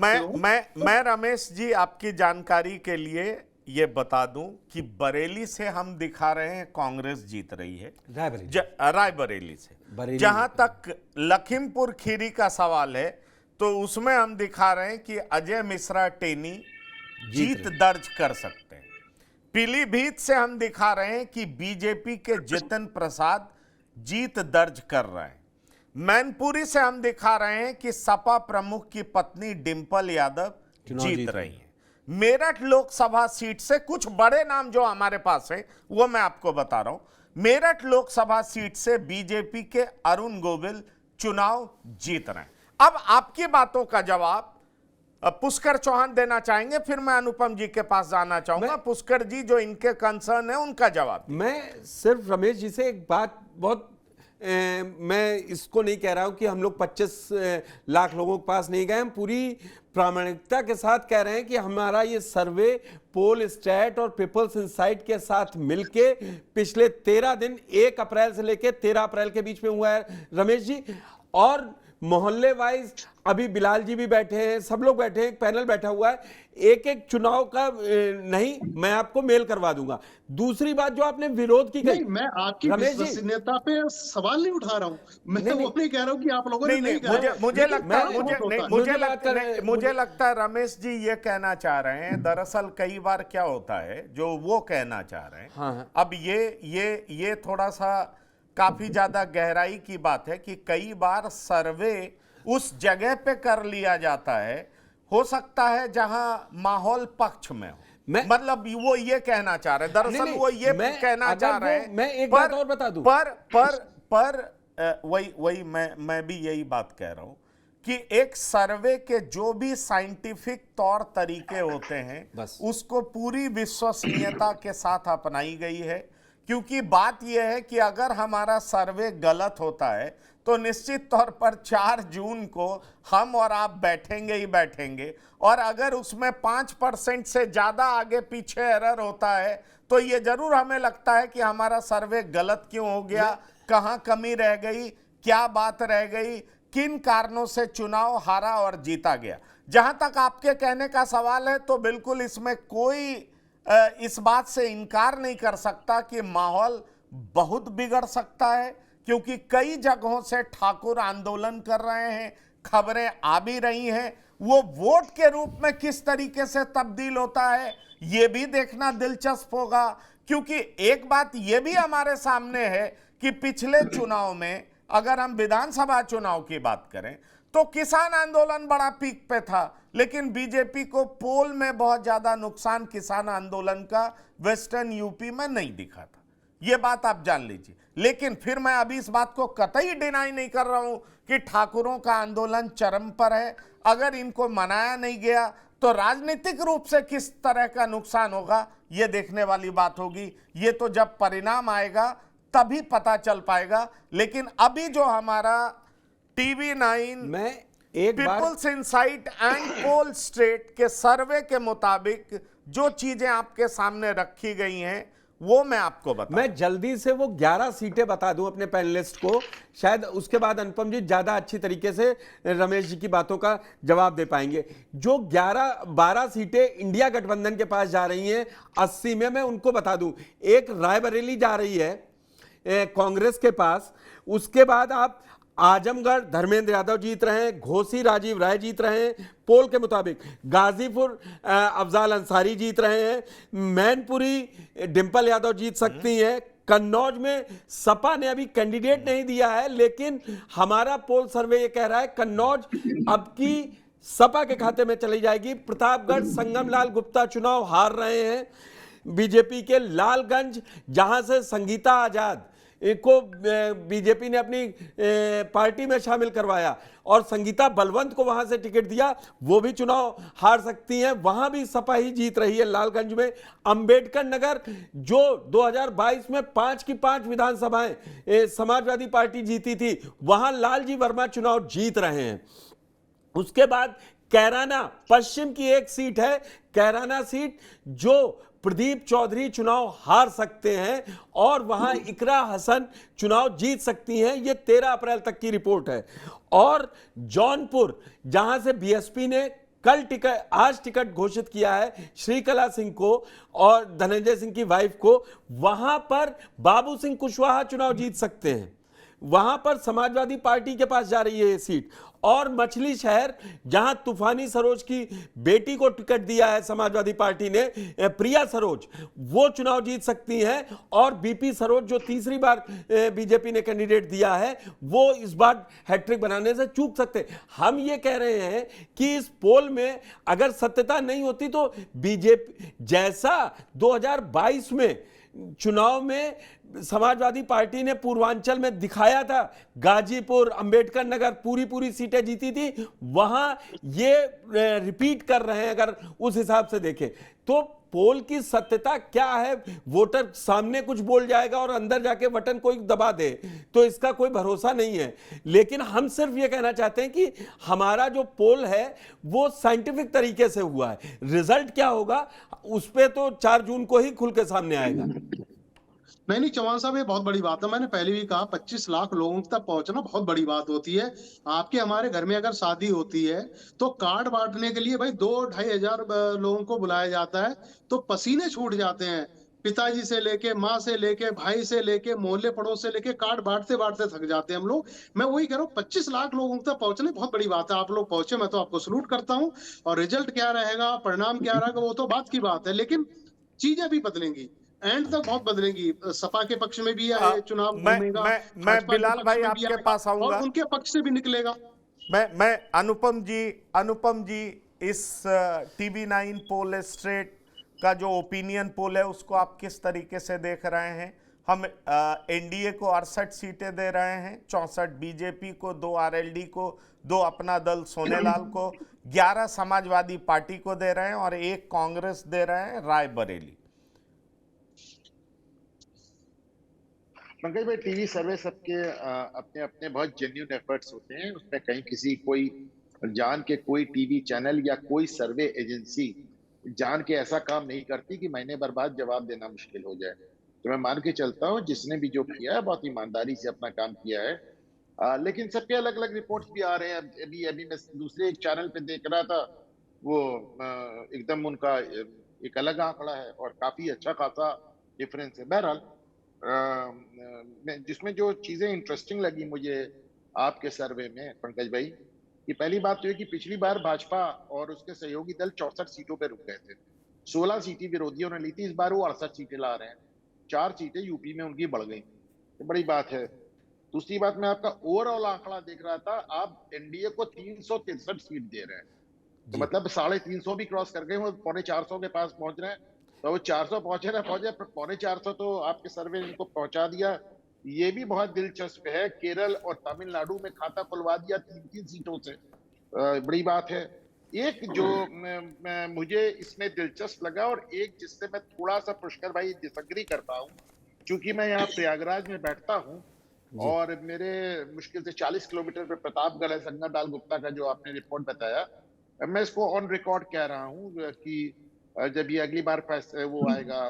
सकते हो। मैं रमेश जी आपकी जानकारी के लिए ये बता दूं कि बरेली से हम दिखा रहे हैं कांग्रेस जीत रही है, रायबरेली से। जहां तक लखीमपुर खीरी का सवाल है तो उसमें हम दिखा रहे हैं कि अजय मिश्रा टेनी जीत दर्ज कर सकते हैं। पीलीभीत से हम दिखा रहे हैं कि बीजेपी के जितिन प्रसाद जीत दर्ज कर रहे हैं। मैनपुरी से हम दिखा रहे हैं कि सपा प्रमुख की पत्नी डिंपल यादव जीत रही हैं। मेरठ लोकसभा सीट से कुछ बड़े नाम जो हमारे पास है वो मैं आपको बता रहा हूं। मेरठ लोकसभा सीट से बीजेपी के अरुण गोविल चुनाव जीत रहे हैं। अब आपकी बातों का जवाब पुष्कर चौहान देना चाहेंगे, फिर मैं अनुपम जी के पास जाना चाहूंगा। पुष्कर जी जो इनके कंसर्न है उनका जवाब। मैं सिर्फ रमेश जी से एक बात बहुत मैं इसको नहीं कह रहा हूं कि हम लोग 25 लाख लोगों के पास नहीं गए। हम पूरी प्रामाणिकता के साथ कह रहे हैं कि हमारा ये सर्वे पोल स्टैट और पीपल्स इंसाइट के साथ मिलके पिछले 13 दिन 1 अप्रैल से लेकर 13 अप्रैल के बीच में हुआ है रमेश जी। और मोहल्ले वाइज अभी बिलाल जी भी बैठे हैं, सब लोग बैठे हैं, एक पैनल बैठा हुआ है। एक एक चुनाव का नहीं, मैं आपको मेल करवा दूंगा। दूसरी बात जो आपने विरोध की नहीं, मैं आपकी विश्वसनीयता पे सवाल नहीं उठा रहा हूं। मैं वो नहीं कह रहा हूं कि आप लोगों ने नहीं कहा। मुझे लगता है रमेश जी ये कहना चाह रहे हैं, दरअसल कई बार क्या होता है जो वो कहना चाह रहे हैं। हाँ। अब ये थोड़ा सा काफी ज्यादा गहराई की बात है कि कई बार सर्वे उस जगह पे कर लिया जाता है, हो सकता है जहां माहौल पक्ष में हो। मतलब वो ये कहना चाह रहे हैं, दरअसल वो ये कहना चाह रहे हैं। मैं एक बात और बता दूं, वही मैं भी यही बात कह रहा हूं कि एक सर्वे के जो भी साइंटिफिक तौर तरीके होते हैं उसको पूरी विश्वसनीयता के साथ अपनाई गई है। क्योंकि बात यह है कि अगर हमारा सर्वे गलत होता है तो निश्चित तौर पर 4 जून को हम और आप बैठेंगे ही बैठेंगे, और अगर उसमें 5% से ज्यादा आगे पीछे एरर होता है तो ये जरूर हमें लगता है कि हमारा सर्वे गलत क्यों हो गया, कहां कमी रह गई, क्या बात रह गई, किन कारणों से चुनाव हारा और जीता गया। जहां तक आपके कहने का सवाल है तो बिल्कुल इसमें कोई इस बात से इनकार नहीं कर सकता कि माहौल बहुत बिगड़ सकता है, क्योंकि कई जगहों से ठाकुर आंदोलन कर रहे हैं, खबरें आ भी रही हैं। वो वोट के रूप में किस तरीके से तब्दील होता है ये भी देखना दिलचस्प होगा। क्योंकि एक बात ये भी हमारे सामने है कि पिछले चुनाव में अगर हम विधानसभा चुनाव की बात करें तो किसान आंदोलन बड़ा पीक पे था, लेकिन बीजेपी को पोल में बहुत ज्यादा नुकसान किसान आंदोलन का वेस्टर्न यूपी में नहीं दिखा था। यह बात आप जान लीजिए। लेकिन फिर मैं अभी इस बात को कतई डिनाई नहीं कर रहा हूं कि ठाकुरों का आंदोलन चरम पर है। अगर इनको मनाया नहीं गया तो राजनीतिक रूप से किस तरह का नुकसान होगा यह देखने वाली बात होगी। ये तो जब परिणाम आएगा तभी पता चल पाएगा। लेकिन अभी जो हमारा TV9 मैं एक peoples insight and poll state के सर्वे के मुताबिक जो चीजें आपके सामने रखी गई हैं वो मैं आपको बता, मैं जल्दी से वो 11 सीटें बता दूं अपने पैनलिस्ट को, शायद उसके बाद अनुपम जी ज्यादा अच्छी तरीके से रमेश जी की बातों का जवाब दे पाएंगे। जो 12 सीटें इंडिया गठबंधन के पास जा रही हैं 80 में, मैं उनको बता दूं। एक रायबरेली जा रही है कांग्रेस के पास, उसके बाद आप आजमगढ़ धर्मेंद्र यादव जीत रहे हैं, घोसी राजीव राय जीत रहे हैं पोल के मुताबिक, गाजीपुर अफजाल अंसारी जीत रहे हैं, मैनपुरी डिंपल यादव जीत सकती हैं, कन्नौज में सपा ने अभी कैंडिडेट नहीं दिया है, लेकिन हमारा पोल सर्वे ये कह रहा है कन्नौज अब की सपा के खाते में चली जाएगी। प्रतापगढ़ संगम लाल गुप्ता चुनाव हार रहे हैं बीजेपी के। लालगंज जहां से संगीता आजाद को बीजेपी ने अपनी पार्टी में शामिल करवाया और संगीता बलवंत को वहां से टिकट दिया, वो भी चुनाव हार सकती हैं। वहां भी सपा ही जीत रही है लालगंज में। अंबेडकर नगर जो 2022 में 5 की 5 विधानसभाएं समाजवादी पार्टी जीती थी, वहां लालजी वर्मा चुनाव जीत रहे हैं। उसके बाद कैराना पश्चिम की एक सीट है, कैराना सीट जो प्रदीप चौधरी चुनाव हार सकते हैं और वहां इकरा हसन चुनाव जीत सकती हैं। यह 13 अप्रैल तक की रिपोर्ट है। और जौनपुर जहां से बीएसपी ने आज टिकट घोषित किया है श्रीकला सिंह को और धनंजय सिंह की वाइफ को, वहां पर बाबू सिंह कुशवाहा चुनाव जीत सकते हैं। वहां पर समाजवादी पार्टी के पास जा रही है ये सीट। और मछली शहर, जहां तूफानी सरोज की बेटी को टिकट दिया है समाजवादी पार्टी ने, प्रिया सरोज, वो चुनाव जीत सकती हैं। और बीपी सरोज, जो तीसरी बार बीजेपी ने कैंडिडेट दिया है, वो इस बार हैट्रिक बनाने से चूक सकते। हम ये कह रहे हैं कि इस पोल में अगर सत्यता नहीं होती तो बीजेपी जैसा 2022 में चुनाव में समाजवादी पार्टी ने पूर्वांचल में दिखाया था, गाजीपुर, अंबेडकर नगर पूरी सीटें जीती थी, वहां ये रिपीट कर रहे हैं। अगर उस हिसाब से देखें तो पोल की सत्यता क्या है, वोटर सामने कुछ बोल जाएगा और अंदर जाके बटन कोई दबा दे, तो इसका कोई भरोसा नहीं है। लेकिन हम सिर्फ ये कहना चाहते हैं कि हमारा जो पोल है वो साइंटिफिक तरीके से हुआ है। रिजल्ट क्या होगा उस पे तो 4 जून को ही खुल के सामने आएगा। नहीं चौहान साहब, ये बहुत बड़ी बात है। मैंने पहले भी कहा 25 लाख लोगों तक पहुंचना बहुत बड़ी बात होती है। आपके हमारे घर में अगर शादी होती है तो कार्ड बांटने के लिए भाई 2-2.5 हजार लोगों को बुलाया जाता है, तो पसीने छूट जाते हैं। पिताजी से लेके, माँ से लेके, भाई से लेके, मोहल्ले पड़ोस से लेके, कार्ड बांटते बांटते थक जाते हैं हम लोग। मैं वही कह रहा हूँ, 25 लाख लोगों तक पहुंचने बहुत बड़ी बात है। आप लोग पहुंचे, मैं तो आपको सलूट करता हूँ। और रिजल्ट क्या रहेगा, परिणाम क्या रहेगा, वो तो बात की बात है। लेकिन चीजें भी बदलेंगी, एंड तक बहुत बदलेंगी। सपा के पक्ष में भी यह चुनाव घूमेगा, मैं बिलाल भाई आपके पास आऊंगा और उनके पक्ष से भी निकलेगा। मैं अनुपम जी इस TV9 पोल स्ट्रेट का जो ओपिनियन पोल है उसको आप किस तरीके से देख रहे हैं? हम एनडीए को 68 सीटें दे रहे हैं, 64 बीजेपी को, 2 आरएलडी को, 2 अपना दल सोनेलाल को, 11 समाजवादी पार्टी को दे रहे हैं और 1 कांग्रेस दे रहे हैं रायबरेली। पंकज भाई, टीवी सर्वे सबके अपने अपने बहुत जेन्युइन एफर्ट्स होते हैं। उसमें कहीं किसी कोई जान के कोई टीवी चैनल या कोई सर्वे एजेंसी जान के ऐसा काम नहीं करती कि महीने भर बाद जवाब देना मुश्किल हो जाए। तो मैं मान के चलता हूँ जिसने भी जो किया है बहुत ईमानदारी से अपना काम किया है। लेकिन सबके अलग अलग रिपोर्ट्स भी आ रहे हैं। अभी मैं दूसरे एक चैनल पे देख रहा था, वो एकदम उनका एक अलग आंकड़ा है और काफी अच्छा खासा डिफरेंस है। बहरहाल, जिसमें जो चीजें इंटरेस्टिंग लगी मुझे आपके सर्वे में पंकज भाई, कि पहली बात तो है कि पिछली बार भाजपा और उसके सहयोगी दल 64 सीटों पे रुक गए थे। 16 सीटें विरोधियों ने ली थी, इस बार वो 68 सीटें ला रहे हैं। 4 सीटें यूपी में उनकी बढ़ गई, तो बड़ी बात है। दूसरी बात, मैं आपका ओवरऑल आंकड़ा देख रहा था, आप एनडीए को 363 सीट दे रहे हैं, तो मतलब 350 भी क्रॉस कर गए, वो 450 के पास पहुंच रहे हैं। तो वो 400 पहुंचे ना पहुंचे, 450 तो आपके सर्वे इनको पहुंचा दिया। ये भी बहुत दिलचस्प है, केरल और तमिलनाडु में खाता खुलवा दिया 3-3 सीटों से, बड़ी बात है। एक जो मुझे इसमें दिलचस्प लगा और एक जिससे मैं थोड़ा सा पुष्कर भाई डिसएग्री करता हूँ, क्योंकि मैं यहाँ प्रयागराज में बैठता हूँ और मेरे मुश्किल से 40 किलोमीटर पे प्रतापगढ़ है, संगमदाल गुप्ता का जो आपने रिपोर्ट बताया। मैं इसको ऑन रिकॉर्ड कह रहा हूँ कि जब ये अगली बार वो आएगा,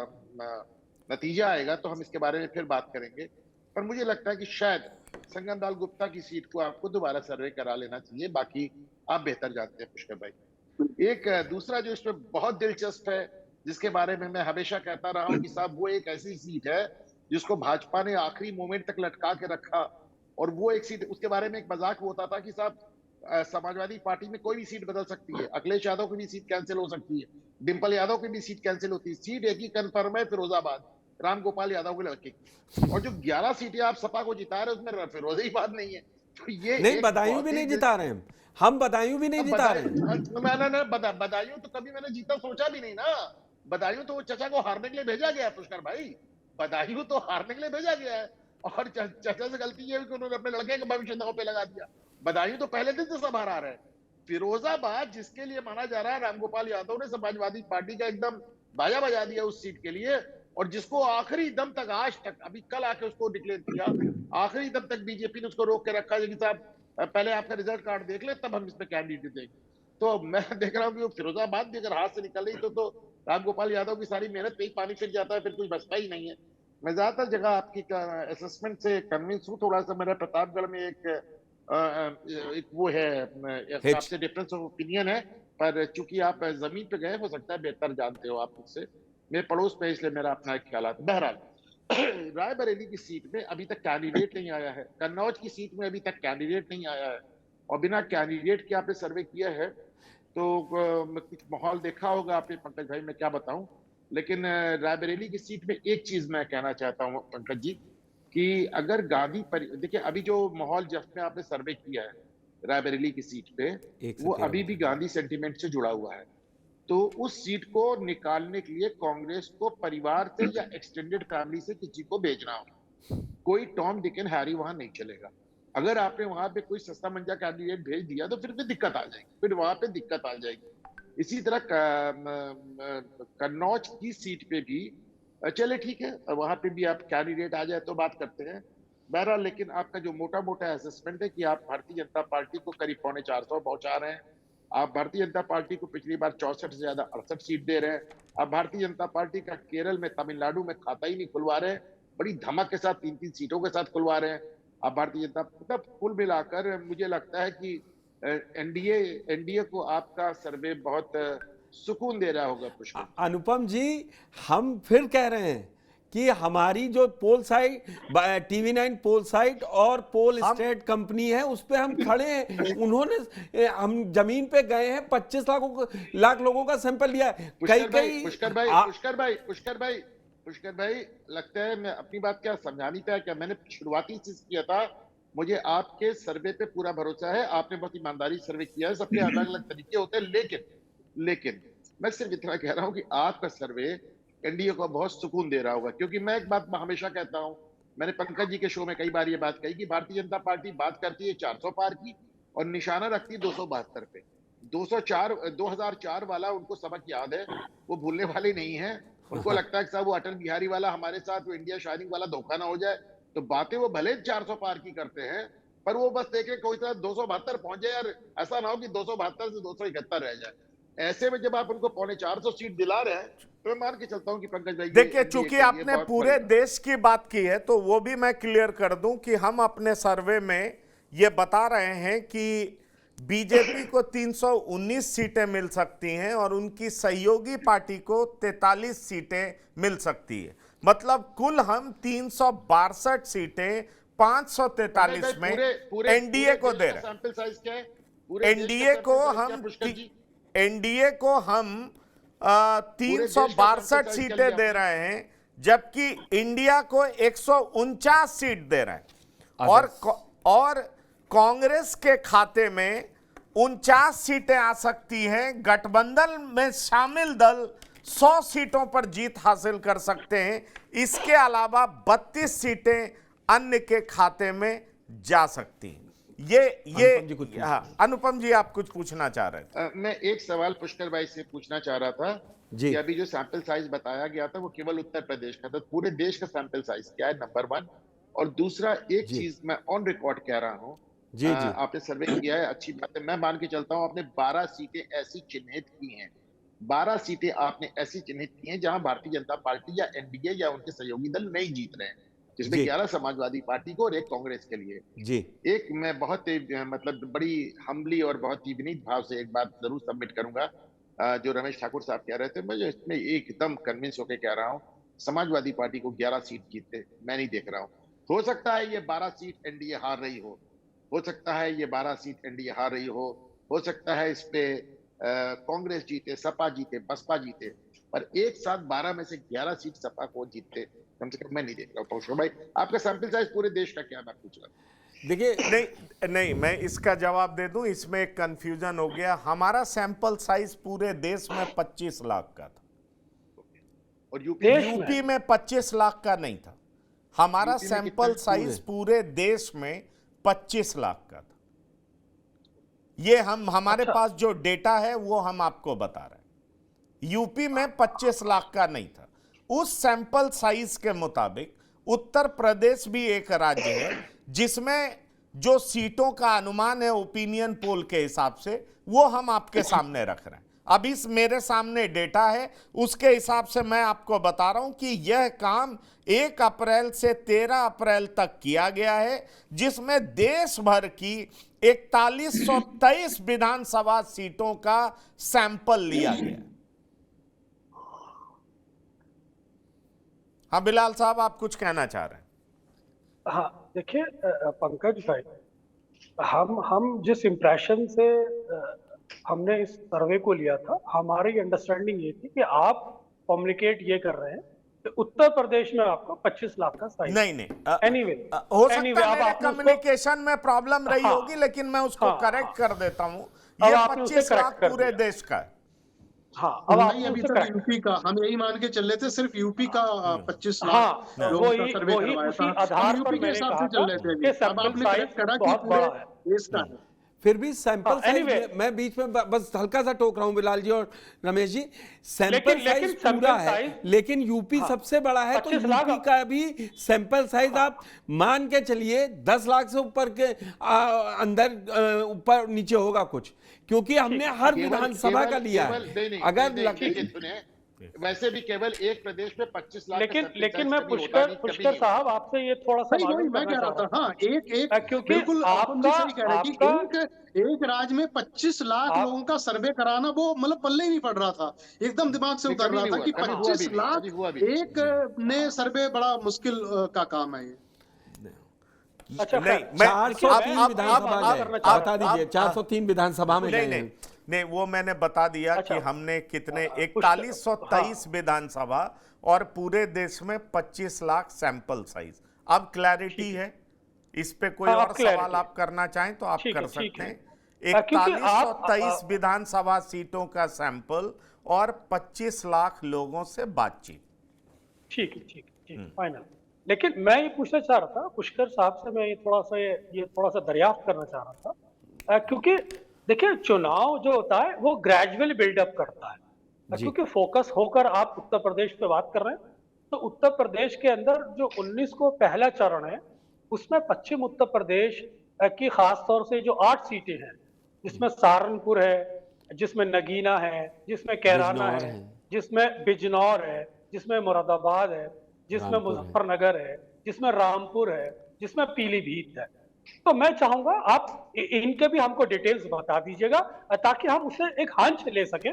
नतीजा आएगा, तो हम इसके बारे में फिर बात करेंगे। पर मुझे लगता है कि शायद संगमदाल गुप्ता की सीट को आपको दोबारा सर्वे करा लेना चाहिए। बाकी आप बेहतर जानते हैं पुष्कर भाई। एक दूसरा जो इसमें बहुत दिलचस्प है, जिसके बारे में मैं हमेशा कहता रहा हूँ कि साहब वो एक ऐसी सीट है जिसको भाजपा ने आखिरी मोमेंट तक लटका के रखा। और वो एक सीट, उसके बारे में एक मजाक होता था कि साहब समाजवादी पार्टी में कोई भी सीट बदल सकती है, अखिलेश यादव की भी सीट कैंसिल हो सकती है, डिंपल यादव की भी सीट कैंसिल होती है। सीट एक ही कंफर्म है, फिरोजाबाद, रामगोपाल यादव के लड़के की। और जो 11 सीटें आप सपा को जिता रहे हैं उसमें फिरोजाबाद नहीं है। तो ये नहीं, बदायूं भी नहीं जिता रहे हैं हम, बदायूं भी नहीं जिता रहे हैं। बदायूं तो कभी मैंने जीता सोचा भी नहीं ना। बदायूं तो चचा को हारने के लिए भेजा गया है पुष्कर भाई, बदायूं तो हारने के लिए भेजा गया है। और चचा से गलती ये है कि उन्होंने अपने लड़के का भविष्य दांव पे लगा दिया। बदायूं तो पहले दिन से सब हरा रहे हैं। फिरोजाबाद, जिसके लिए माना जा रहा है रामगोपाल यादव ने समाजवादी पार्टी का एकदम बाजा बजा दिया उस सीट के लिए, और जिसको आखिरी दम तक, आज तक, अभी कल आके उसको डिक्लेयर किया, आखिरी दम तक बीजेपी ने उसको रोक के रखा है कि साहब पहले आपका रिजल्ट कार्ड देख ले, तब हम इसमें कैंडिडेट देंगे। तो मैं देख रहा हूँ कि फिरोजाबाद भी अगर हाथ से निकल रही तो रामगोपाल यादव की सारी मेहनत पे ही पानी फिर जाता है, फिर कुछ बचता ही नहीं है। मैं ज्यादातर जगह आपकी असेसमेंट से कन्विंस हूँ। थोड़ा सा मेरा प्रतापगढ़ में एक वो है, आपसे डिफरेंस ऑफ ओपिनियन है। पर चूंकि आप जमीन पे गए, हो सकता है बेहतर जानते हो आप मुझसे, मेरे पड़ोस में, इसलिए मेरा अपना एक ख्याल आता है। बहरहाल रायबरेली की सीट में अभी तक कैंडिडेट नहीं आया है, कन्नौज की सीट में अभी तक कैंडिडेट नहीं आया है, और बिना कैंडिडेट के आपने सर्वे किया है तो कुछ माहौल देखा होगा आपने पंकज भाई, मैं क्या बताऊं। लेकिन रायबरेली की सीट में एक चीज मैं कहना चाहता हूं पंकज जी, कि अगर देखिए अभी जो माहौल जिसमें आपने सर्वे किया है रायबरेली की सीट पे, वो अभी भी गांधी सेंटीमेंट से जुड़ा हुआ है। तो उस सीट को निकालने के लिए कांग्रेस को परिवार से या एक्सटेंडेड फैमिली से किसी को भेजना हो, कोई टॉम डिक एंड हैरी वहां नहीं चलेगा। अगर आपने वहां पे कोई सस्ता मंजा कैंडिडेट भेज दिया तो फिर दिक्कत आ जाएगी, फिर वहां पे दिक्कत आ जाएगी। इसी तरह कन्नौज की सीट पे भी चले ठीक है, वहां पे भी आप कैंडिडेट आ जाए तो बात करते हैं। बहरहाल लेकिन आपका जो मोटा मोटा असेसमेंट है कि आप भारतीय जनता पार्टी को करीब 450 पहुंचा रहे हैं, आप भारतीय जनता पार्टी को पिछली बार 64 से ज्यादा 68 सीट दे रहे हैं, आप भारतीय जनता पार्टी का केरल में, तमिलनाडु में खाता ही नहीं खुलवा रहे हैं, बड़ी धमक के साथ 3-3 सीटों के साथ खुलवा रहे हैं आप भारतीय जनता, मतलब कुल मिलाकर मुझे लगता है कि एनडीए को आपका सर्वे बहुत सुकून दे रहा होगा पुष्कर। अनुपम जी, हम फिर कह रहे हैं कि हमारी जो पोल साइट, TV9 पोल साइट और पोल स्टेट कंपनी है, उस पे हम खड़े हैं। उन्होंने, हम जमीन पे गए हैं, 25 लाख लोगों का सैंपल लिया है। पुष्कर भाई लगता है मैं अपनी बात क्या समझानी था, क्या मैंने शुरुआती चीज किया था, मुझे आपके सर्वे पे पूरा भरोसा है, आपने बहुत ईमानदारी सर्वे किया है, सबके अलग अलग तरीके होते हैं, लेकिन मैं सिर्फ इतना कह रहा हूं कि आपका सर्वे एनडीए को बहुत सुकून दे रहा होगा। क्योंकि मैं एक बात हमेशा कहता हूं, मैंने पंकज जी के शो में कई बार ये बात कही कि भारतीय जनता पार्टी बात करती है 400 पार की और निशाना रखती है 272 पे। 2004 वाला उनको सबक याद है, वो भूलने वाले नहीं है। उनको लगता है कि साहब वो अटल बिहारी वाला हमारे साथ, वो इंडिया शाइनिंग वाला धोखा ना हो जाए, तो बातें वो भले 400 पार की करते हैं, पर वो बस देखे कोई तरह 272 पहुंचे यार, ऐसा ना हो कि 272 से 271 रह जाए। ऐसे में जब आप उनको 450 सीट दिला रहे हैं, तो मैं मान के चलता हूं कि पंकज भाई, देखिए चूंकि आपने पूरे देश की बात की है, तो वो भी मैं क्लियर कर दूं कि हम अपने सर्वे में ये बता रहे हैं कि बीजेपी को 319 सीटें मिल सकती हैं और उनकी सहयोगी पार्टी को 43 सीटें मिल सकती है। मतलब कुल हम 362 सीटें 543 में एनडीए को दे रहे हैं। एनडीए को हम 362 सीटें दे रहे हैं, जबकि इंडिया को 149 सीट दे रहे हैं, और कांग्रेस के खाते में 49 सीटें आ सकती हैं। गठबंधन में शामिल दल 100 सीटों पर जीत हासिल कर सकते हैं। इसके अलावा 32 सीटें अन्य के खाते में जा सकती हैं। अनुपम जी आप कुछ पूछना चाह रहे थे। मैं एक सवाल पुष्कर भाई से पूछना चाह रहा था कि अभी जो सैंपल साइज बताया गया था वो केवल उत्तर प्रदेश का था, पूरे देश का सैंपल साइज क्या है, नंबर 1। और दूसरा एक चीज मैं ऑन रिकॉर्ड कह रहा हूं, आपने सर्वे किया है, अच्छी बात है, मैं मान के चलता हूं आपने 12 सीटें ऐसी चिन्हित की हैं, 12 सीटें आपने ऐसी चिन्हित की हैं जहां भारतीय जनता पार्टी या एनडीए या उनके सहयोगी दल नहीं जीत रहे हैं, जिसमें 11 समाजवादी पार्टी को और एक कांग्रेस के लिए जी। एक मैं बहुत मतलब बड़ी हम्बली और बहुत ही विनीत भाव से एक बात जरूर सबमिट करूंगा, जो रमेश ठाकुर साहब कह रहे थे, मैं इसमें एकदम कन्विंस होकर कह रहा हूं, समाजवादी पार्टी को 11 सीट जीतते मैं नहीं देख रहा हूं। हो सकता है ये 12 सीट एनडीए हार रही हो सकता है ये 12 सीट एनडीए हार रही हो सकता है इस पे कांग्रेस जीते, सपा जीते, बसपा जीते, पर एक साथ 12 में से 11 सीट सपा को जीतते कम से कम मैं नहीं देख रहा हूं। भाई आपका सैंपल साइज पूरे देश का क्या, मैं पूछ रहा हूं। देखिए नहीं मैं इसका जवाब दे दूं, इसमें एक कंफ्यूजन हो गया। हमारा सैंपल साइज पूरे देश में 25 लाख का था और यूपी में 25 लाख का नहीं था। हमारा सैंपल साइज पूरे देश में 25 लाख का था। ये हमारे पास जो डेटा है वो हम आपको बता रहे हैं। यूपी में 25 लाख का नहीं था। उस सैंपल साइज के मुताबिक उत्तर प्रदेश भी एक राज्य है जिसमें जो सीटों का अनुमान है ओपिनियन पोल के हिसाब से, वो हम आपके सामने रख रहे हैं। अभी मेरे सामने डेटा है, उसके हिसाब से मैं आपको बता रहा हूं कि यह काम 1 अप्रैल से 13 अप्रैल तक किया गया है, जिसमें देश भर की 4123 विधानसभा सीटों का सैंपल लिया गया। हाँ बिलाल साहब, आप कुछ कहना चाह रहे हैं? हाँ देखिए पंकज भाई, हम जिस इम्प्रेशन से हमने इस सर्वे को लिया था, हमारी अंडरस्टैंडिंग ये थी कि आप कम्युनिकेट ये कर रहे हैं कि उत्तर प्रदेश में आपको 25 लाख का साइज। नहीं एनीवे हो सकता है मेरे कम्युनिकेशन में प्रॉब्लम रही होगी, लेकिन मैं उसको करेक्ट कर देता हूँ। ये 25 लाख पूरे देश का है। हाँ, अब नहीं, अभी तक यूपी का हम यही मान के चल रहे थे, सिर्फ यूपी का 25 लाख लोगों का सर्वे करवाया था। हम यूपी के हिसाब से चल रहे थे। अब आपने करेक्ट करा कि पूरे देश का है। फिर भी सैंपल साइज मैं बीच में बस हल्का सा टोक रहा हूं बिलाल जी और रमेश जी, सैंपल साइज पूरा है, लेकिन यूपी सबसे बड़ा है, तो यूपी का भी सैंपल साइज आप मान के चलिए 10 लाख से ऊपर के अंदर ऊपर नीचे होगा कुछ, क्योंकि हमने हर विधानसभा का लिया है। अगर वैसे भी केवल एक प्रदेश में 25 लाख, लेकिन मैं पुष्कर साहब आपसे ये थोड़ा सा मैं कह रहा था, हाँ एक बिल्कुल आपका सही कह रहे हैं कि एक राज्य में 25 लाख लोगों का सर्वे कराना वो मतलब पल्ले ही नहीं पड़ रहा था, एकदम दिमाग से उतर रहा था कि 25 लाख एक ने सर्वे बड़ा मुश्किल का काम है ये। अच्छा, नहीं 403 विधानसभा में बता दीजिए, 403 विधानसभा में नहीं वो मैंने बता दिया कि हमने कितने 4123 विधानसभा और पूरे देश में 25 लाख सैंपल साइज। अब क्लैरिटी है, इस पे कोई और सवाल आप करना चाहें तो आप कर सकते हैं। 4123 विधानसभा सीटों का सैंपल और 25 लाख लोगों से बातचीत। ठीक है फाइनल। लेकिन मैं ये पूछना चाह रहा था पुष्कर साहब से, मैं ये थोड़ा सा दरियाफ्त करना चाह रहा था, क्योंकि देखिए चुनाव जो होता है वो ग्रेजुअली बिल्डअप करता है, क्योंकि फोकस होकर आप उत्तर प्रदेश पे बात कर रहे हैं, तो उत्तर प्रदेश के अंदर जो 19 को पहला चरण है, उसमें पश्चिम उत्तर प्रदेश की खास तौर से जो 8 सीटें हैं, जिसमें सहारनपुर है, जिसमें नगीना है, जिसमें कैराना है, जिसमें बिजनौर है, जिसमें मुरादाबाद है, जिसमें मुजफ्फरनगर है, जिसमें रामपुर है, जिसमें पीलीभीत है। तो मैं चाहूंगा आप इनके भी हमको डिटेल्स बता दीजिएगा, ताकि हम उससे एक हंच ले सकें